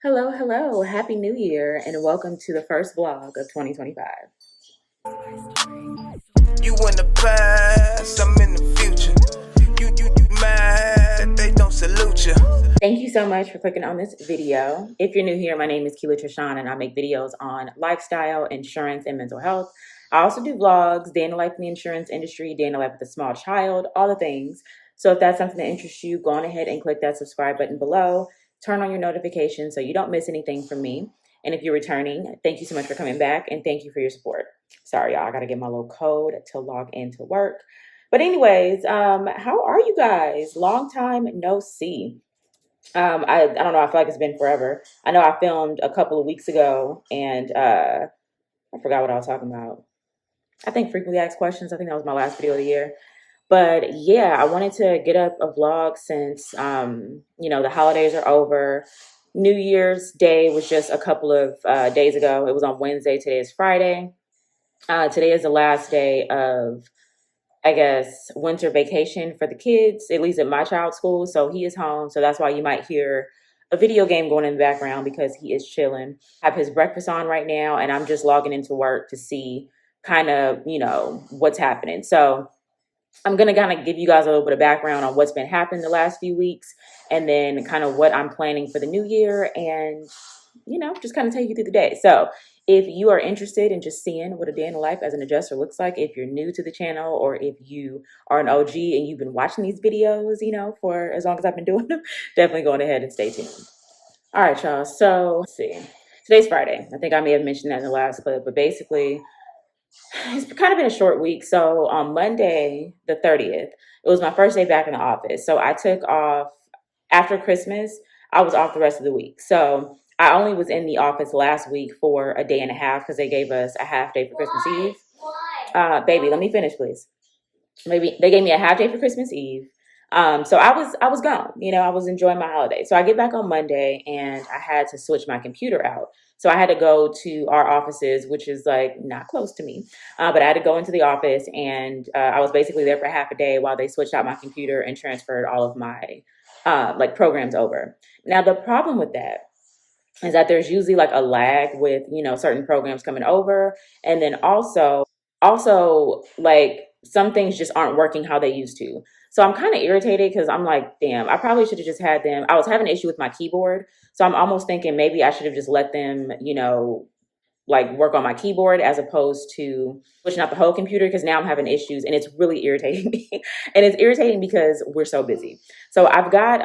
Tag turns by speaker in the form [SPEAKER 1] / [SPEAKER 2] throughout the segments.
[SPEAKER 1] Hello, hello. Happy New Year and welcome to the first vlog of 2025.
[SPEAKER 2] You in the past, I'm in the future. You mad, they don't salute you.
[SPEAKER 1] Thank you so much for clicking on this video. If you're new here, my name is Keela Trishan and I make videos on lifestyle, insurance, and mental health. I also do vlogs, day in the life in the insurance industry, day in the life with a small child, all the things. So if that's something that interests you, go on ahead and click that subscribe button below. Turn on your notifications so you don't miss anything from me. And if you're returning, thank you so much for coming back and thank you for your support. Sorry, y'all, I gotta get my little code to log into work. But anyways, how are you guys? Long time no see. I don't know. I feel like it's been forever. I know I filmed a couple of weeks ago, and I forgot what I was talking about. I think frequently asked questions. I think that was my last video of the year. But yeah, I wanted to get up a vlog since the holidays are over. New Year's Day was just a couple of days ago. It was on Wednesday. Today is Friday. Today is the last day of, I guess, winter vacation for the kids, at least at my child's school. So he is home. So that's why you might hear a video game going in the background because he is chilling. I have his breakfast on right now, and I'm just logging into work to see kind of, what's happening. So I'm going to kind of give you guys a little bit of background on what's been happening the last few weeks and then kind of what I'm planning for the new year and, just kind of take you through the day. So if you are interested in just seeing what a day in the life as an adjuster looks like, if you're new to the channel or if you are an OG and you've been watching these videos, for as long as I've been doing them, definitely go ahead and stay tuned. All right, y'all. So let's see. Today's Friday. I think I may have mentioned that in the last clip, but basically it's kind of been a short week. So on Monday, the 30th, it was my first day back in the office. So I took off after Christmas. I was off the rest of the week. So I only was in the office last week for a day and a half because they gave us a half day for Christmas Eve. Baby, let me finish, please. Maybe they gave me a half day for Christmas Eve. So I was gone. I was enjoying my holiday. So I get back on Monday and I had to switch my computer out. So I had to go to our offices, which is like not close to me, but I had to go into the office and I was basically there for half a day while they switched out my computer and transferred all of my programs over. Now the problem with that is that there's usually like a lag with certain programs coming over, and then also like some things just aren't working how they used to. So I'm kind of irritated because I'm like, damn, I probably should have just had them. I was having an issue with my keyboard, so I'm almost thinking maybe I should have just let them like work on my keyboard as opposed to switching out the whole computer, because now I'm having issues and it's really irritating me. And it's irritating because we're so busy. So I've got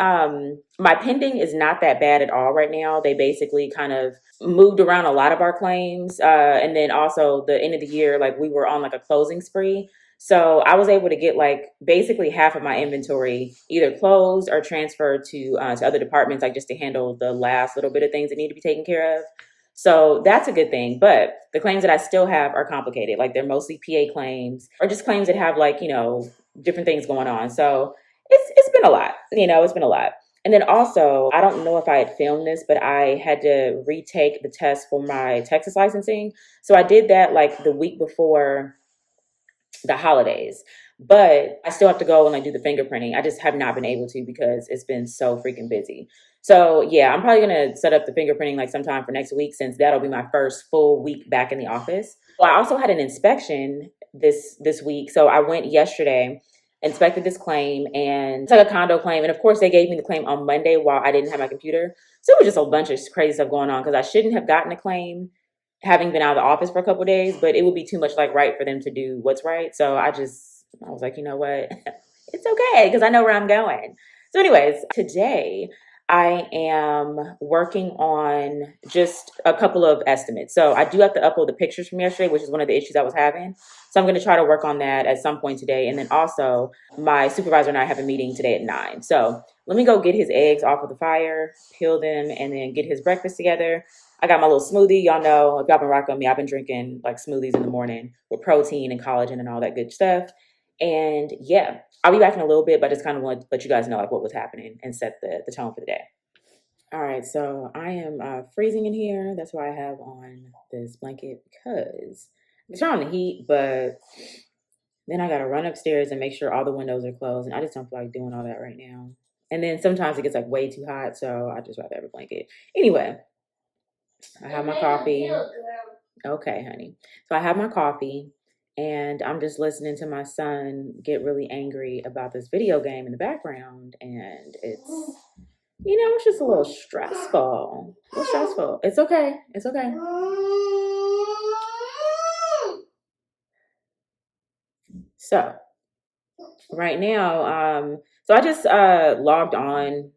[SPEAKER 1] my pending is not that bad at all right now. They basically kind of moved around a lot of our claims, and then also the end of the year, like we were on like a closing spree. So I was able to get like basically half of my inventory either closed or transferred to other departments, like just to handle the last little bit of things that need to be taken care of. So that's a good thing. But the claims that I still have are complicated. Like they're mostly PA claims or just claims that have like, different things going on. So it's been a lot, it's been a lot. And then also, I don't know if I had filmed this, but I had to retake the test for my Texas licensing. So I did that like the week before the holidays, but I still have to go and like do the fingerprinting. I just have not been able to because it's been so freaking busy. So yeah, I'm probably going to set up the fingerprinting like sometime for next week, since that'll be my first full week back in the office. Well, I also had an inspection this week. So I went yesterday, inspected this claim, and it's like a condo claim. And of course they gave me the claim on Monday while I didn't have my computer. So it was just a bunch of crazy stuff going on because I shouldn't have gotten a claim having been out of the office for a couple of days, but it would be too much like right for them to do what's right. So I was like, you know what? It's okay because I know where I'm going. So anyways, today I am working on just a couple of estimates. So I do have to upload the pictures from yesterday, which is one of the issues I was having. So I'm going to try to work on that at some point today. And then also my supervisor and I have a meeting today at 9. So let me go get his eggs off of the fire, peel them, and then get his breakfast together. I got my little smoothie. Y'all know, if y'all been rocking with me, I've been drinking like smoothies in the morning with protein and collagen and all that good stuff. And yeah, I'll be back in a little bit, but I just kind of want to let you guys know like what was happening and set the tone for the day. All right, so I am freezing in here. That's why I have on this blanket, because I turn on the heat, but then I got to run upstairs and make sure all the windows are closed. And I just don't feel like doing all that right now. And then sometimes it gets like way too hot, so I just rather have a blanket. Anyway, I have my coffee. Okay, honey. So I have my coffee and I'm just listening to my son get really angry about this video game in the background. And it's just a little stressful. A little stressful. It's okay. It's okay. So right now, so I just logged on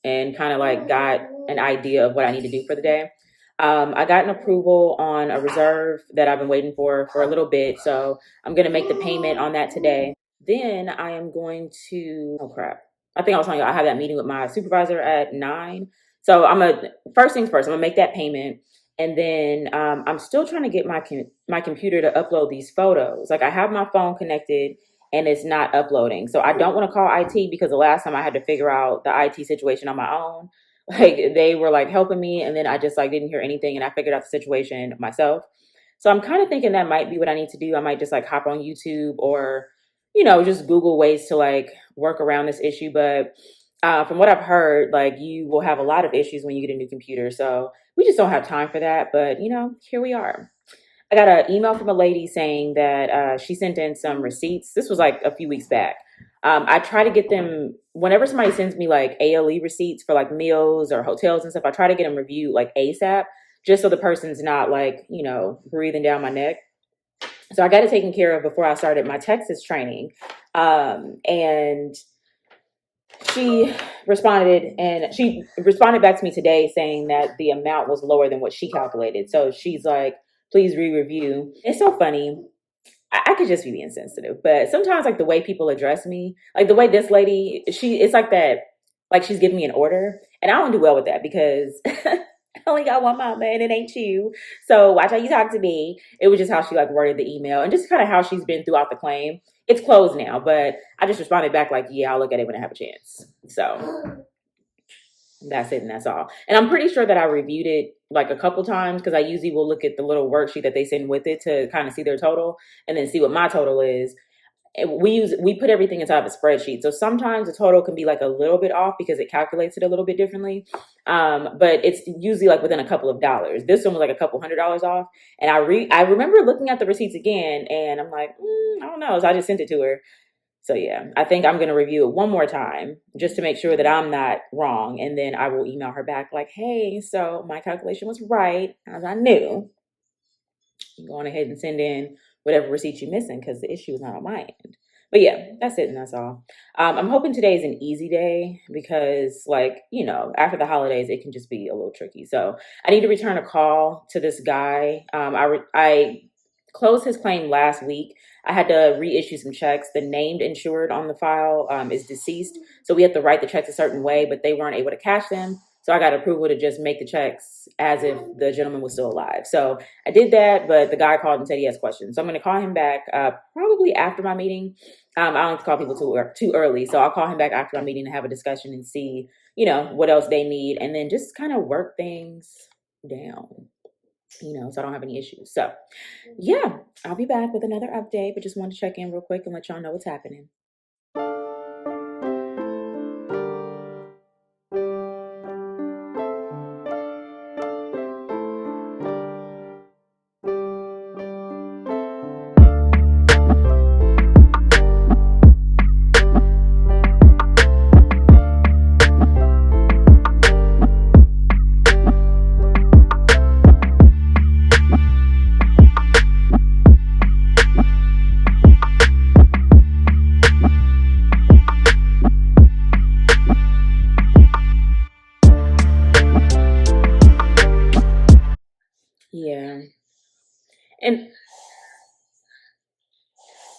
[SPEAKER 1] and kind of like got an idea of what I need to do for the day. I got an approval on a reserve that I've been waiting for a little bit. So I'm going to make the payment on that today. Then I am going to, oh crap. I think I was telling you I have that meeting with my supervisor at 9. So first things first, I'm gonna make that payment. And then I'm still trying to get my computer to upload these photos. Like I have my phone connected and it's not uploading. So I don't want to call IT because the last time I had to figure out the IT situation on my own. Like they were like helping me and then I just like didn't hear anything and I figured out the situation myself. So I'm kind of thinking that might be what I need to do. I might just like hop on YouTube or, just Google ways to like work around this issue. But from what I've heard, like you will have a lot of issues when you get a new computer. So we just don't have time for that. But, here we are. I got an email from a lady saying that she sent in some receipts. This was like a few weeks back. I try to get them whenever somebody sends me like ALE receipts for like meals or hotels and stuff. I try to get them reviewed like ASAP, just so the person's not like, breathing down my neck. So I got it taken care of before I started my Texas training. And she responded back to me today saying that the amount was lower than what she calculated. So she's like, please re-review. It's so funny. I could just be being sensitive, but sometimes like the way people address me, like the way this lady, it's like that, like she's giving me an order and I don't do well with that because I only got one mama and it ain't you. So watch how you talk to me. It was just how she like worded the email and just kind of how she's been throughout the claim. It's closed now, but I just responded back like, yeah, I'll look at it when I have a chance. So that's it and that's all. And I'm pretty sure that I reviewed it like a couple times because I usually will look at the little worksheet that they send with it to kind of see their total and then see what my total is. We put everything inside of a spreadsheet. So sometimes the total can be like a little bit off because it calculates it a little bit differently. But it's usually like within a couple of dollars. This one was like a couple $100 off. And I remember looking at the receipts again and I'm like, I don't know. So I just sent it to her. So yeah, I think I'm going to review it one more time just to make sure that I'm not wrong. And then I will email her back like, hey, so my calculation was right as I knew. I'm going ahead and send in whatever receipts you're missing because the issue is not on my end. But yeah, that's it and that's all. I'm hoping today is an easy day because after the holidays, it can just be a little tricky. So I need to return a call to this guy. I closed his claim last week. I had to reissue some checks. The named insured on the file is deceased. So we have to write the checks a certain way, but they weren't able to cash them. So I got approval to just make the checks as if the gentleman was still alive. So I did that, but the guy called and said he has questions. So I'm going to call him back probably after my meeting. I don't like to call people too early. So I'll call him back after my meeting and have a discussion and see, what else they need. And then just kind of work things down, so I don't have any issues. So yeah, I'll be back with another update, but just wanted to check in real quick and let y'all know what's happening. Yeah. And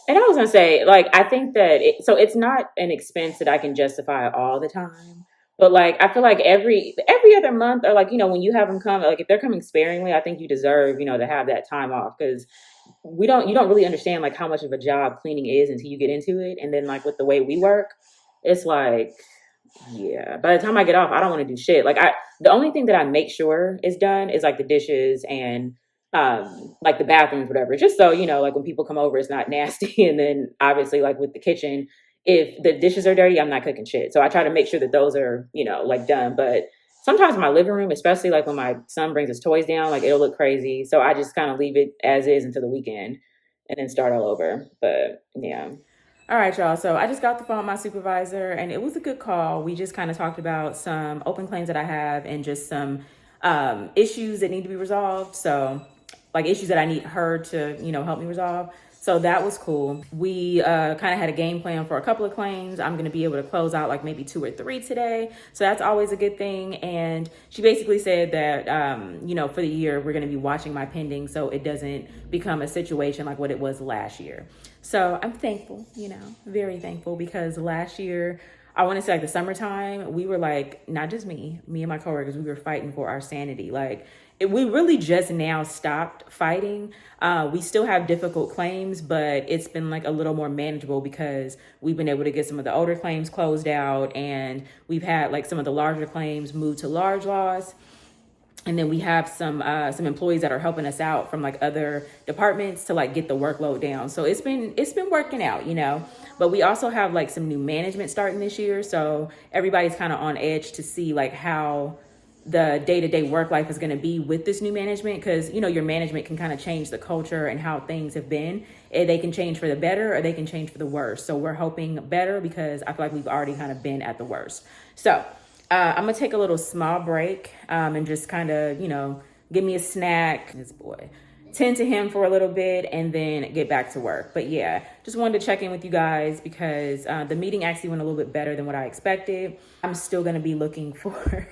[SPEAKER 1] I was gonna say, like, I think that it's not an expense that I can justify all the time. But like I feel like every other month or like, when you have them come, like if they're coming sparingly, I think you deserve, to have that time off because you don't really understand like how much of a job cleaning is until you get into it. And then like with the way we work, it's like, yeah, by the time I get off, I don't want to do shit. The only thing that I make sure is done is like the dishes and like the bathrooms, whatever, just so, like when people come over, it's not nasty. And then obviously like with the kitchen, if the dishes are dirty, I'm not cooking shit. So I try to make sure that those are, like done. But sometimes my living room, especially like when my son brings his toys down, like it'll look crazy. So I just kind of leave it as is until the weekend and then start all over. But yeah. All right, y'all. So I just got the phone with my supervisor, and it was a good call. We just kind of talked about some open claims that I have and just some issues that need to be resolved. So, like issues that I need her to, help me resolve. So that was cool. We kind of had a game plan for a couple of claims. I'm going to be able to close out like maybe 2 or 3 today. So that's always a good thing. And she basically said that, for the year, we're going to be watching my pending so it doesn't become a situation like what it was last year. So I'm thankful, very thankful, because last year, I want to say like the summertime, we were like, not just me and my coworkers, we were fighting for our sanity. Like we really just now stopped fighting. We still have difficult claims, but it's been like a little more manageable because we've been able to get some of the older claims closed out, and we've had like some of the larger claims moved to large loss. And then we have some employees that are helping us out from like other departments to like get the workload down. So it's been working out, But we also have like some new management starting this year, so everybody's kind of on edge to see like how the day-to-day work life is going to be with this new management, because your management can kind of change the culture and how things have been. They can change for the better or they can change for the worse. So we're hoping better, because I feel like we've already kind of been at the worst. So I'm gonna take a little small break and just kind of, give me a snack. This boy, tend to him for a little bit and then get back to work. But yeah, just wanted to check in with you guys because the meeting actually went a little bit better than what I expected. I'm still gonna be looking for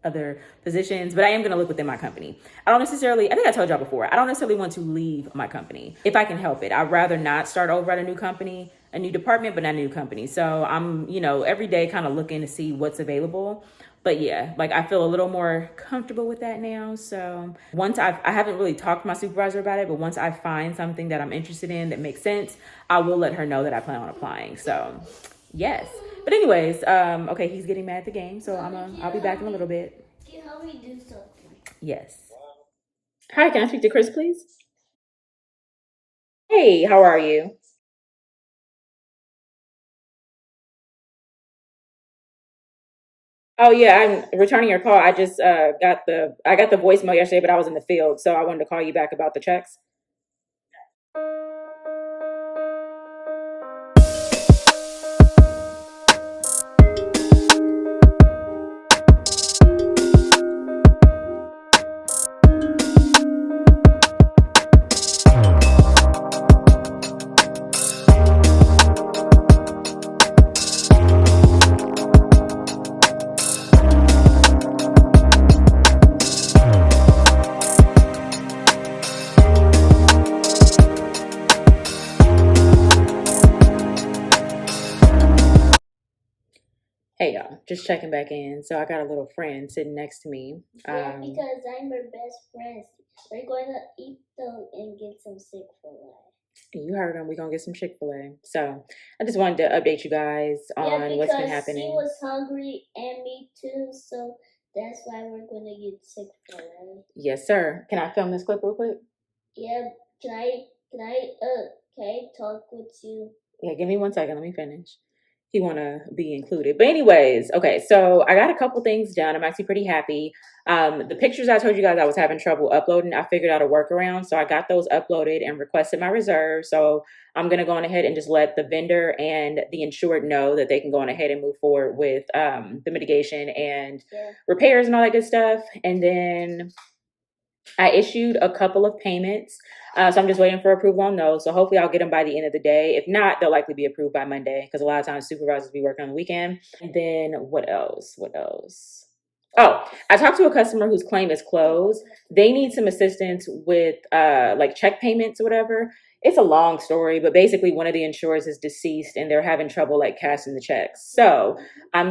[SPEAKER 1] other positions, but I am going to look within my company. I think I told y'all before, I don't necessarily want to leave my company if I can help it. I'd rather not start over at a new company, a new department, but not a new company. So I'm, every day kind of looking to see what's available. But yeah, like I feel a little more comfortable with that now. So once I haven't really talked to my supervisor about it, but once I find something that I'm interested in that makes sense, I will let her know that I plan on applying. So yes. But anyways, okay, he's getting mad at the game, so I'll be back in a little bit.
[SPEAKER 3] Can you help me do something?
[SPEAKER 1] Yes. Hi, can I speak to Chris, please? Hey, how are you? Oh yeah, I'm returning your call. I just got the voicemail yesterday, but I was in the field, so I wanted to call you back about the checks. Hey y'all, just checking back in. So I got a little friend sitting next to me.
[SPEAKER 3] Yeah, because I'm her best friend. We're going to Eaton and get some Chick-fil-A.
[SPEAKER 1] You heard him. We're gonna get some Chick-fil-A. So I just wanted to update you guys on what's been happening.
[SPEAKER 3] She was hungry and me too, so that's why we're gonna get Chick-fil-A.
[SPEAKER 1] Yes, sir. Can I film this clip real quick?
[SPEAKER 3] Yeah. Can I talk with you?
[SPEAKER 1] Yeah, give me 1 second. Let me finish. He want to be included. But anyways, okay, so I got a couple things done. I'm actually pretty happy. The pictures I told you guys I was having trouble uploading, I figured out a workaround. So I got those uploaded and requested my reserve. So I'm going to go on ahead and just let the vendor and the insured know that they can go on ahead and move forward with the mitigation and repairs and all that good stuff. And then I issued a couple of payments. So I'm just waiting for approval on those. So hopefully I'll get them by the end of the day. If not, they'll likely be approved by Monday because a lot of times supervisors be working on the weekend. And then what else? Oh, I talked to a customer whose claim is closed. They need some assistance with like check payments or whatever. It's a long story, but basically one of the insurers is deceased and they're having trouble like cashing the checks. So I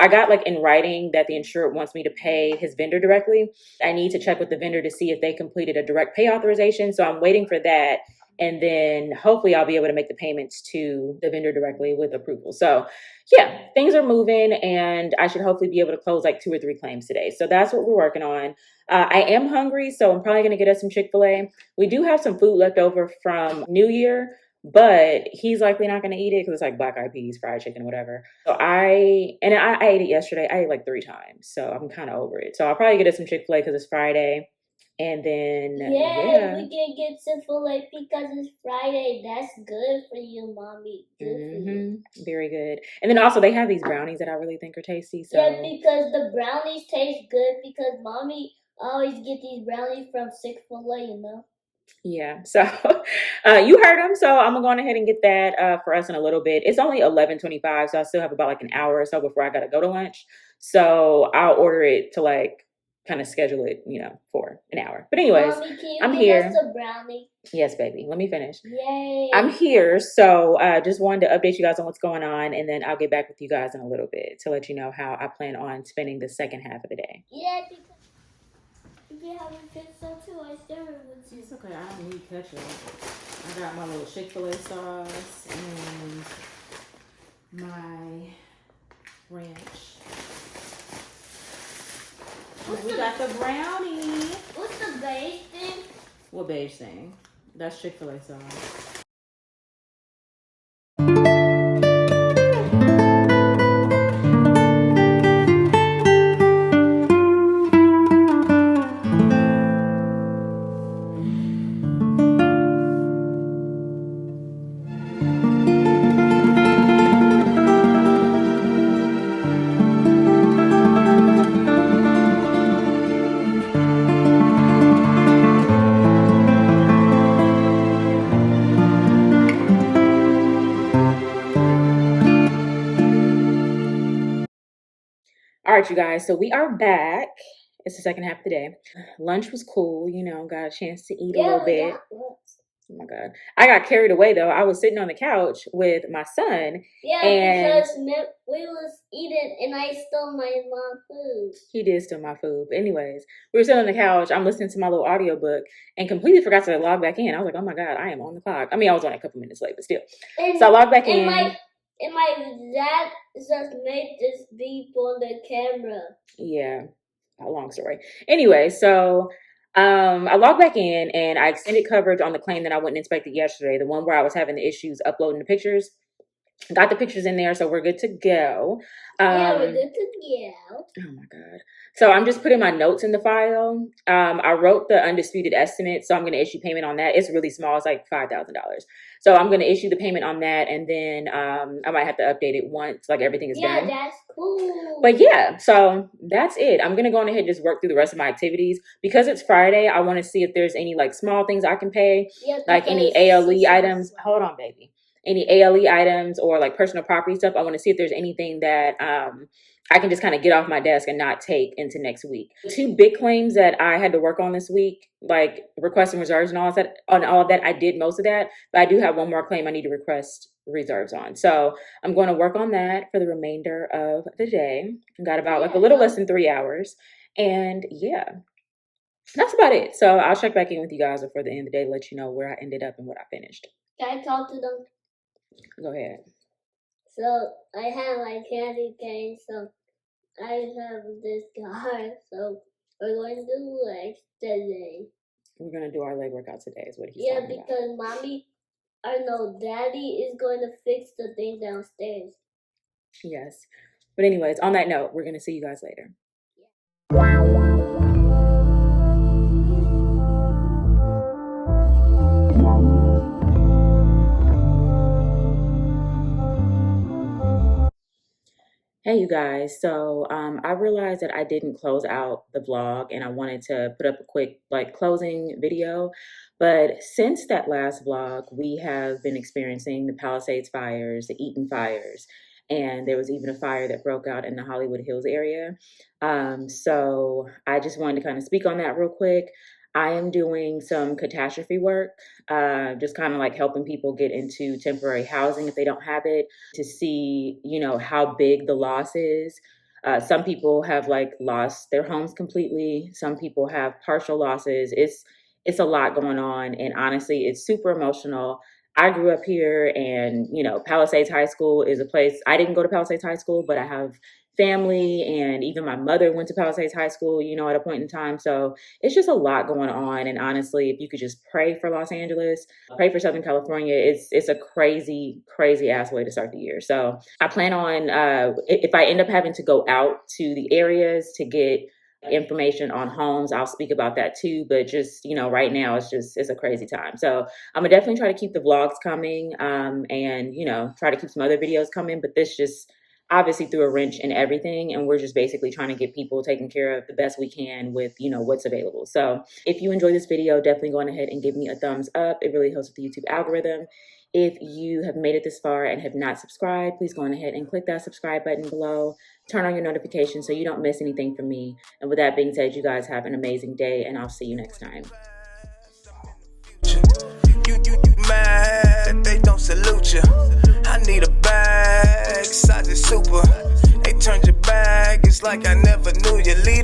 [SPEAKER 1] got like in writing that the insurer wants me to pay his vendor directly. I need to check with the vendor to see if they completed a direct pay authorization. So I'm waiting for that. And then hopefully I'll be able to make the payments to the vendor directly with approval. So yeah, things are moving and I should hopefully be able to close like 2 or 3 claims today. So that's what we're working on. I am hungry, so I'm probably going to get us some Chick-fil-A. We do have some food left over from New Year, but he's likely not going to eat it because it's like black eyed peas, fried chicken, whatever. So I ate it yesterday. I ate like 3 times, so I'm kind of over it. So I'll probably get us some Chick-fil-A because it's Friday, and then
[SPEAKER 3] Yeah, we can get Chick-fil-A because it's Friday. That's good for you, mommy. Good for you.
[SPEAKER 1] Very good. And then also they have these brownies that I really think are tasty. So
[SPEAKER 3] yeah, because the brownies taste good because mommy always get these brownies from Chick-fil-A, you know.
[SPEAKER 1] Yeah, so you heard him. So I'm gonna go on ahead and get that for us in a little bit. It's only 11:25, so I still have about like an hour or so before I gotta go to lunch. So I'll order it to like kind of schedule it, for an hour. But anyways,
[SPEAKER 3] Mommy, can you
[SPEAKER 1] I'm
[SPEAKER 3] give
[SPEAKER 1] here.
[SPEAKER 3] us a brownie?
[SPEAKER 1] Yes, baby. Let me finish.
[SPEAKER 3] Yay!
[SPEAKER 1] I'm here, so just wanted to update you guys on what's going on, and then I'll get back with you guys in a little bit to let you know how I plan on spending the second half of the day.
[SPEAKER 3] Yeah, because if you haven't fixed so too, I share it with you.
[SPEAKER 1] It's okay. I don't need ketchup. I got my little Chick-fil-A sauce and my ranch. We got the brownie.
[SPEAKER 3] What's the beige thing?
[SPEAKER 1] What beige thing? That's Chick-fil-A sauce. All right, you guys. So we are back. It's the second half of the day. Lunch was cool. Got a chance to eat a little bit. Oh my God. I got carried away though. I was sitting on the couch with my son.
[SPEAKER 3] Yeah, because we was eating and I stole my mom's food.
[SPEAKER 1] He did steal my food. But anyways, we were sitting on the couch. I'm listening to my little audiobook and completely forgot to log back in. I was like, oh my God, I am on the clock. I mean, I was on a couple minutes late, but still. So I logged back in.
[SPEAKER 3] My dad just made this beep on the camera.
[SPEAKER 1] Yeah, a long story. Anyway, so I logged back in and I extended coverage on the claim that I went and inspected yesterday, the one where I was having the issues uploading the pictures. Got the pictures in there, so we're good to go.
[SPEAKER 3] Yeah, we're good to go.
[SPEAKER 1] Oh my God. So I'm just putting my notes in the file. I wrote the undisputed estimate, so I'm going to issue payment on that. It's really small. It's like $5,000. So I'm going to issue the payment on that, and then I might have to update it once like everything is done.
[SPEAKER 3] Yeah, that's cool.
[SPEAKER 1] But yeah, so that's it. I'm going to go on ahead and just work through the rest of my activities. Because it's Friday, I want to see if there's any like small things I can pay, like any ALE items. Hold on, baby. Any ALE items or like personal property stuff. I want to see if there's anything that I can just kind of get off my desk and not take into next week. 2 big claims that I had to work on this week, like requesting reserves and all that. I did most of that, but I do have one more claim I need to request reserves on. So I'm going to work on that for the remainder of the day. I got about like a little less than 3 hours, and yeah, that's about it. So I'll check back in with you guys before the end of the day, let you know where I ended up and what I finished.
[SPEAKER 3] Can I talk to them?
[SPEAKER 1] Go ahead.
[SPEAKER 3] So I have my candy cane, so I have this guy, so we're going to do legs today.
[SPEAKER 1] We're going to do our leg workout today is what he's talking about.
[SPEAKER 3] Yeah, because daddy is going to fix the thing downstairs.
[SPEAKER 1] Yes. But anyways, on that note, we're going to see you guys later. Hey, you guys. So I realized that I didn't close out the vlog and I wanted to put up a quick closing video. But since that last vlog, we have been experiencing the Palisades fires, the Eaton fires, and there was even a fire that broke out in the Hollywood Hills area. So I just wanted to kind of speak on that real quick. I am doing some catastrophe work, just kind of like helping people get into temporary housing if they don't have it, to see, how big the loss is. Some people have lost their homes completely. Some people have partial losses. It's a lot going on. And honestly, it's super emotional. I grew up here and, Palisades High School is a place. I didn't go to Palisades High School, but I have family, and even my mother went to Palisades High School, at a point in time. So it's just a lot going on. And honestly, if you could just pray for Los Angeles, pray for Southern California, it's a crazy, crazy ass way to start the year. So I plan on, if I end up having to go out to the areas to get information on homes, I'll speak about that too. But just, right now it's a crazy time. So I'm gonna definitely try to keep the vlogs coming, and, try to keep some other videos coming. But this just obviously threw a wrench in everything, and we're just basically trying to get people taken care of the best we can with what's available. So if you enjoyed this video, definitely go on ahead and give me a thumbs up. It really helps with the YouTube algorithm. If you have made it this far and have not subscribed, please go on ahead and click that subscribe button below. Turn on your notifications so you don't miss anything from me. And with that being said, you guys have an amazing day, and I'll see you next time.
[SPEAKER 2] You mad, they don't salute you. I need a bag, size is super. They turned your bag, it's like I never knew you lead.